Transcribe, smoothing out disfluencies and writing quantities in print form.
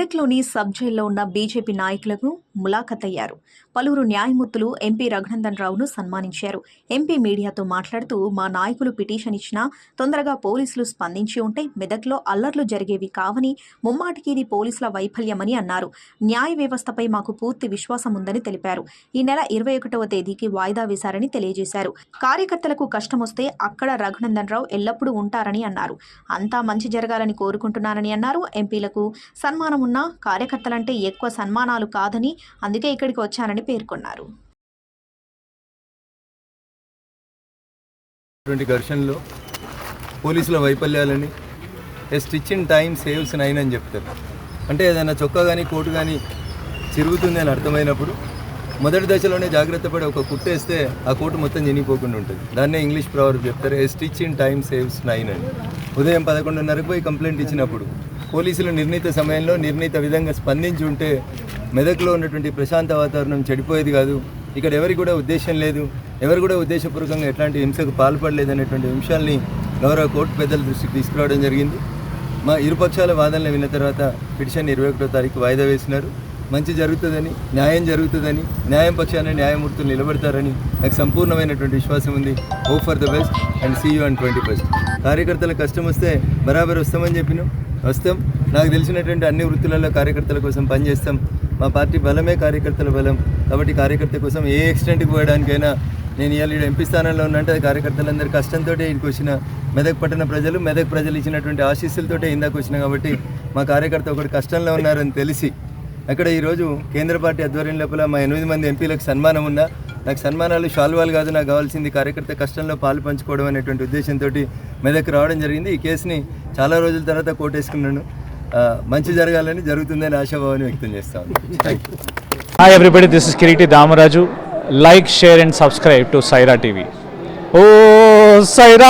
మెదక్లోని sub జైల్లో ఉన్న BJP నాయకులకు ములాఖతయ్యారు. పలువురు న్యాయమూర్తులు ఎంపీ రఘునందన్ రావును సన్మానించారు. ఎంపీ మీడియాతో మాట్లాడుతూ, మా నాయకులు పిటిషన్ ఇచ్చినా తొందరగా పోలీసులు స్పందించి ఉంటే మెదక్లో అల్లర్లు జరిగేవి కావని, ముమ్మాటికి ఇది పోలీసుల వైఫల్యమని అన్నారు. న్యాయ వ్యవస్థపై మాకు పూర్తి విశ్వాసం ఉందని తెలిపారు. ఈ నెల 21వ తేదీకి వాయిదా వేశారని తెలియజేశారు. కార్యకర్తలకు కష్టమొస్తే అక్కడ రఘునందన్ రావు ఎల్లప్పుడూ ఉంటారని అన్నారు. అంతా మంచి జరగాలని కోరుకుంటున్నానని అన్నారు. ఎంపీలకు సన్మానం ఉన్న కార్యకర్తలంటే ఎక్కువ సన్మానాలు కాదని, అందుకే ఇక్కడికి వచ్చానని పేర్కొన్నారు. ఘర్షణలో పోలీసుల వైఫల్యాలని స్టిచ్ ఇన్ టైం సేవ్స్ 9 అని చెప్తారు. అంటే ఏదైనా చొక్కా కానీ కోటు కానీ చిరుగుతుంది అని అర్థమైనప్పుడు మొదటి దశలోనే జాగ్రత్త పడి ఒక కుట్టేస్తే ఆ కోటు మొత్తం చినిగిపోకుండా ఉంటుంది. దాన్నే ఇంగ్లీష్ ప్రవర్బ్ చెప్తారు, స్టిచ్ ఇన్ టైం సేవ్స్ 9 అని. ఉదయం 11:30కు పోయి కంప్లైంట్ ఇచ్చినప్పుడు పోలీసులు నిర్ణీత సమయంలో నిర్ణీత విధంగా స్పందించి ఉంటే మెదక్లో ఉన్నటువంటి ప్రశాంత వాతావరణం చెడిపోయేది కాదు. ఇక్కడ ఎవరికి కూడా ఉద్దేశం లేదు, ఎవరు కూడా ఉద్దేశపూర్వకంగా ఎట్లాంటి హింసకు పాల్పడలేదు అనేటువంటి అంశాలని గౌరవ కోర్టు పెద్దల దృష్టికి తీసుకురావడం జరిగింది. మా ఇరుపక్షాల వాదనలు విన్న తర్వాత పిటిషన్ 21వ తారీఖు వాయిదా వేసినారు. మంచి జరుగుతుందని, న్యాయం జరుగుతుందని, న్యాయం పక్షాన న్యాయమూర్తులు నిలబడతారని నాకు సంపూర్ణమైనటువంటి విశ్వాసం ఉంది. Hope for the best and see you on 21st. కార్యకర్తలకు కష్టం వస్తే బరాబర్ వస్తామని చెప్పినాం, వస్తాం. నాకు తెలిసినటువంటి అన్ని వృత్తులలో కార్యకర్తల కోసం పనిచేస్తాం. మా పార్టీ బలమే కార్యకర్తల బలం. కాబట్టి కార్యకర్త కోసం ఏ ఎక్స్టెంట్కి పోయడానికైనా నేను ఇవాళ ఎంపీ స్థానంలో ఉన్నంటే అది కార్యకర్తలందరి కష్టంతో ఇంటికి వచ్చిన మెదక్ పట్టణ ప్రజలు, మెదక్ ప్రజలు ఇచ్చినటువంటి ఆశీస్సులతోటే ఇందాక వచ్చిన. కాబట్టి మా కార్యకర్త ఒకటి కష్టంలో ఉన్నారని తెలిసి అక్కడ ఈరోజు కేంద్ర పార్టీ ఆధ్వర్యం లోపల మా 8 మంది ఎంపీలకు సన్మానం ఉన్నా, నాకు సన్మానాలు షాల్వాలు కాదు, నాకు కావాల్సింది కార్యకర్త కష్టంలో పాలు పంచుకోవడం అనేటువంటి ఉద్దేశంతో మెదక్ రావడం జరిగింది. ఈ కేసుని చాలా రోజుల తర్వాత కోటేసుకున్నాను. మంచి జరగాలని, జరుగుతుందని ఆశాభావాన్ని వ్యక్తం చేస్తాను. Thank you. Hi everybody, this is Kiriti Damaraju. Like, share and subscribe to Saira TV. Oh, Saira!